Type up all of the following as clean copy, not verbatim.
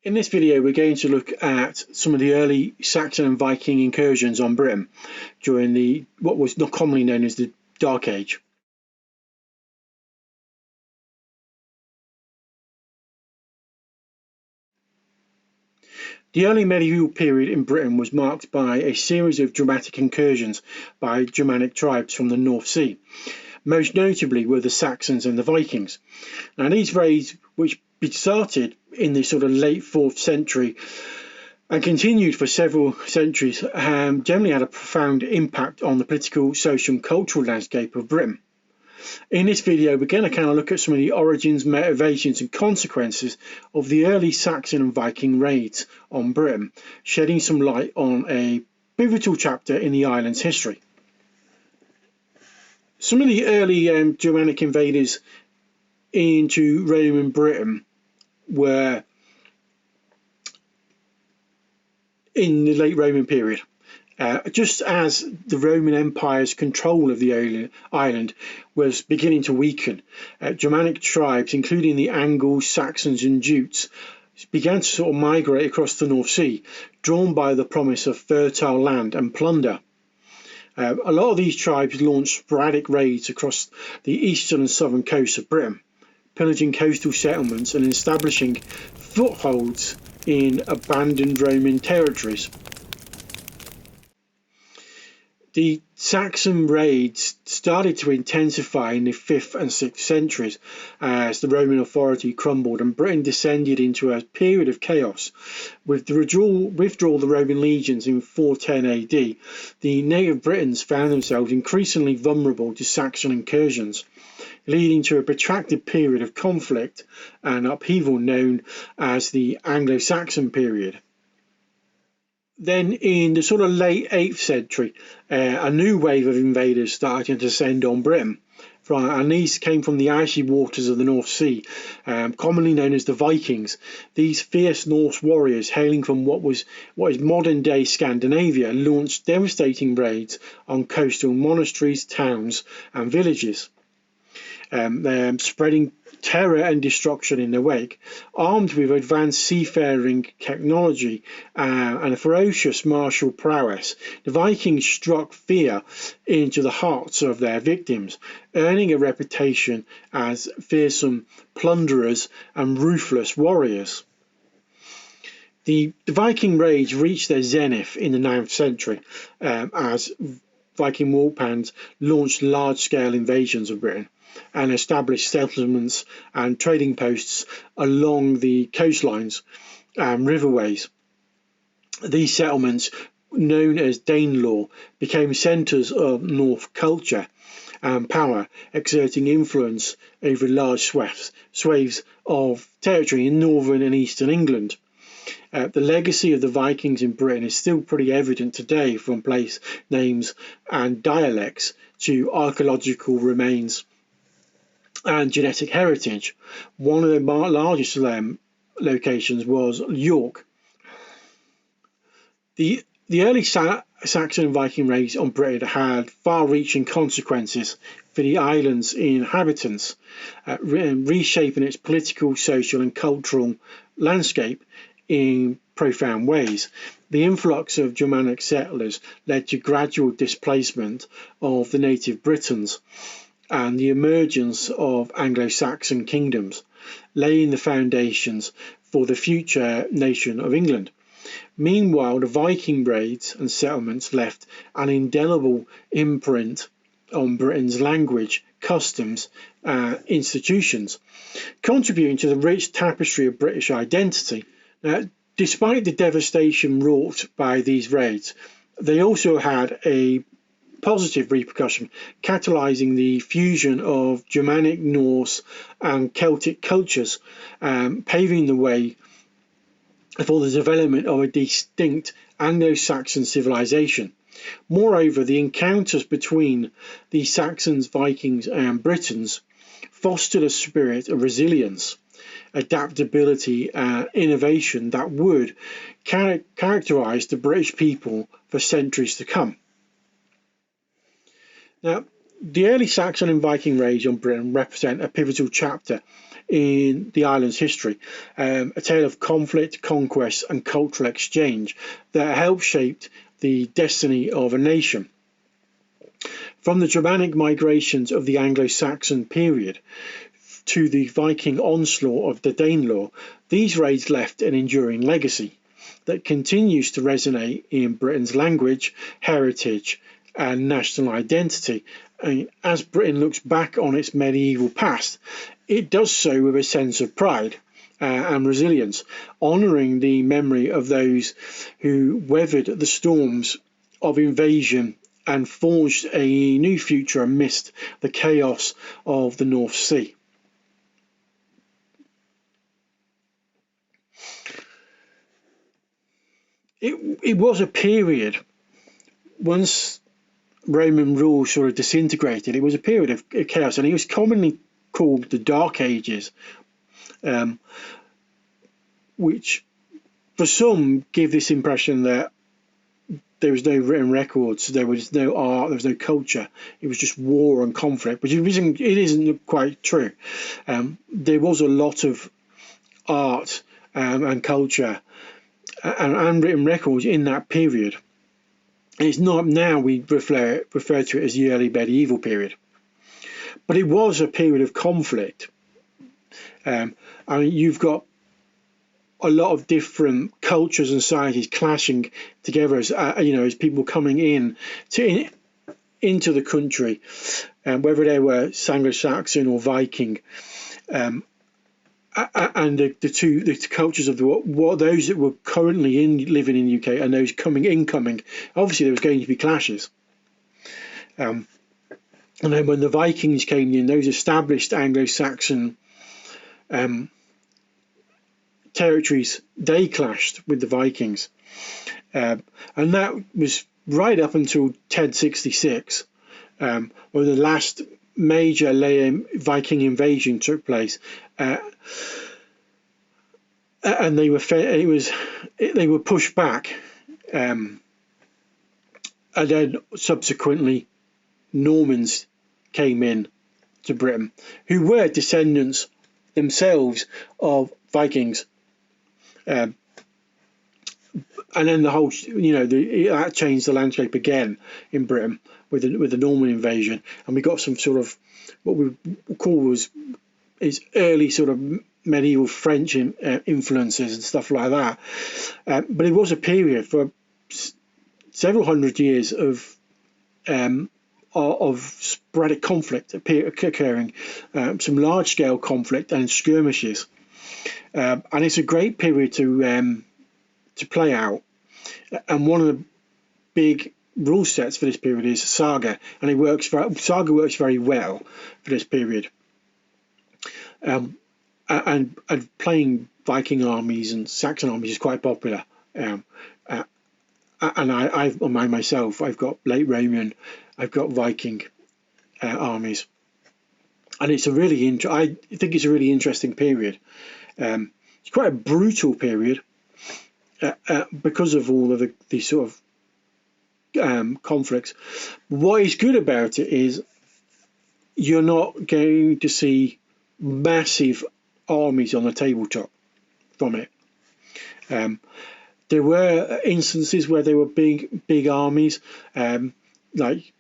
In this video, we're going to look at some of the early Saxon and Viking incursions on Britain during what was not commonly known as the Dark Age. The early medieval period in Britain was marked by a series of dramatic incursions by Germanic tribes from the North Sea. Most notably were the Saxons and the Vikings. Now, these raids, which started in the sort of late 4th century and continued for several centuries, generally had a profound impact on the political, social and cultural landscape of Britain. In this video, we're going to kind of look at some of the origins, motivations and consequences of the early Saxon and Viking raids on Britain, shedding some light on a pivotal chapter in the island's history. Some of the early Germanic invaders into Roman Britain were in the late Roman period. Just as the Roman Empire's control of the island was beginning to weaken, Germanic tribes, including the Angles, Saxons and Jutes, began to sort of migrate across the North Sea, drawn by the promise of fertile land and plunder. A lot of these tribes launched sporadic raids across the eastern and southern coasts of Britain, pillaging coastal settlements and establishing footholds in abandoned Roman territories. The Saxon raids started to intensify in the 5th and 6th centuries as the Roman authority crumbled and Britain descended into a period of chaos. With the withdrawal of the Roman legions in 410 AD, the native Britons found themselves increasingly vulnerable to Saxon incursions, leading to a protracted period of conflict and upheaval known as the Anglo-Saxon period. Then in the sort of late 8th century, a new wave of invaders started to descend on Britain, and these came from the icy waters of the North Sea, commonly known as the Vikings. These fierce Norse warriors, hailing from what is modern-day Scandinavia, launched devastating raids on coastal monasteries, towns and villages, spreading terror and destruction in their wake. Armed with advanced seafaring technology and a ferocious martial prowess, the Vikings struck fear into the hearts of their victims, earning a reputation as fearsome plunderers and ruthless warriors. The Viking raids reached their zenith in the 9th century as Viking war bands launched large-scale invasions of Britain and established settlements and trading posts along the coastlines and riverways. These settlements, known as Danelaw, became centres of North culture and power, exerting influence over large swathes of territory in northern and eastern England. The legacy of the Vikings in Britain is still pretty evident today, from place names and dialects to archaeological remains and genetic heritage. One of the largest locations was York. The early Saxon and Viking raids on Britain had far-reaching consequences for the island's inhabitants, reshaping its political, social and cultural landscape in profound ways. The influx of Germanic settlers led to gradual displacement of the native Britons and the emergence of Anglo-Saxon kingdoms, laying the foundations for the future nation of England. Meanwhile, the Viking raids and settlements left an indelible imprint on Britain's language, customs, institutions, contributing to the rich tapestry of British identity. Now, despite the devastation wrought by these raids, they also had a positive repercussion, catalysing the fusion of Germanic, Norse and Celtic cultures, paving the way for the development of a distinct Anglo-Saxon civilization. Moreover, the encounters between the Saxons, Vikings and Britons fostered a spirit of resilience, adaptability and innovation that would characterise the British people for centuries to come. Now, the early Saxon and Viking raids on Britain represent a pivotal chapter in the island's history, a tale of conflict, conquest, and cultural exchange that helped shape the destiny of a nation. From the Germanic migrations of the Anglo-Saxon period to the Viking onslaught of the Danelaw, these raids left an enduring legacy that continues to resonate in Britain's language, heritage, and national identity. And as Britain looks back on its medieval past, it does so with a sense of pride and resilience, honouring the memory of those who weathered the storms of invasion and forged a new future amidst the chaos of the North Sea. It was a period, once Roman rule sort of disintegrated, it was a period of chaos, and it was commonly called the Dark Ages, which for some give this impression that there was no written records, there was no art, there was no culture, it was just war and conflict, which it isn't quite true. There was a lot of art and culture and written records in that period. It's not now we refer to it as the early medieval period, but it was a period of conflict. I mean, you've got a lot of different cultures and societies clashing together as as people coming into the country, whether they were Anglo-Saxon or Viking. And the cultures of what those that were currently living in the UK and those incoming, obviously there was going to be clashes. And then when the Vikings came in, those established Anglo-Saxon territories, they clashed with the Vikings, and that was right up until 1066, when the last major Viking invasion took place, and they were pushed back, and then subsequently Normans came in to Britain, who were descendants themselves of Vikings, and then the whole that changed the landscape again in Britain with the Norman invasion, and we got some sort of what we call is early sort of medieval French influences and stuff like that. But it was a period for several hundred years of sporadic conflict occurring, some large scale conflict and skirmishes, and it's a great period to play out. And one of the big rule sets for this period is Saga, and Saga works very well for this period. And playing Viking armies and Saxon armies is quite popular. And I've got late Roman, I've got Viking armies, and it's I think it's a really interesting period. It's quite a brutal period because of all of the sort of conflicts. What is good about it is you're not going to see massive armies on the tabletop from it. There were instances where there were big armies, like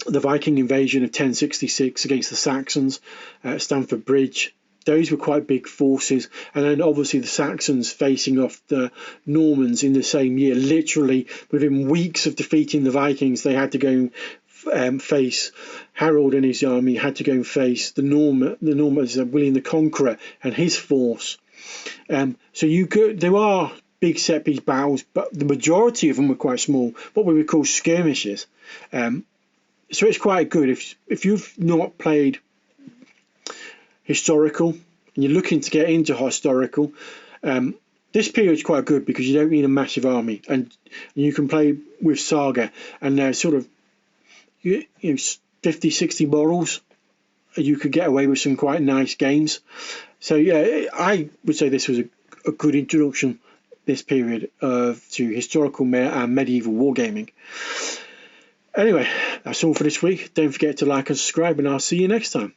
the Viking invasion of 1066 against the Saxons at Stamford Bridge. Those were quite big forces, and then obviously the Saxons facing off the Normans in the same year. Literally within weeks of defeating the Vikings, they had to go and face Harold and his army, had to go and face the Normans, William the Conqueror and his force. So there are big set piece battles, but the majority of them were quite small, what we would call skirmishes. So it's quite good if you've not played historical and you're looking to get into historical. This period is quite good because you don't need a massive army, and you can play with Saga, and they're sort of 50-60 models. You could get away with some quite nice games. So yeah, I would say this was a good introduction, this period to historical and medieval wargaming. Anyway, that's all for this week. Don't forget to like and subscribe, and I'll see you next time.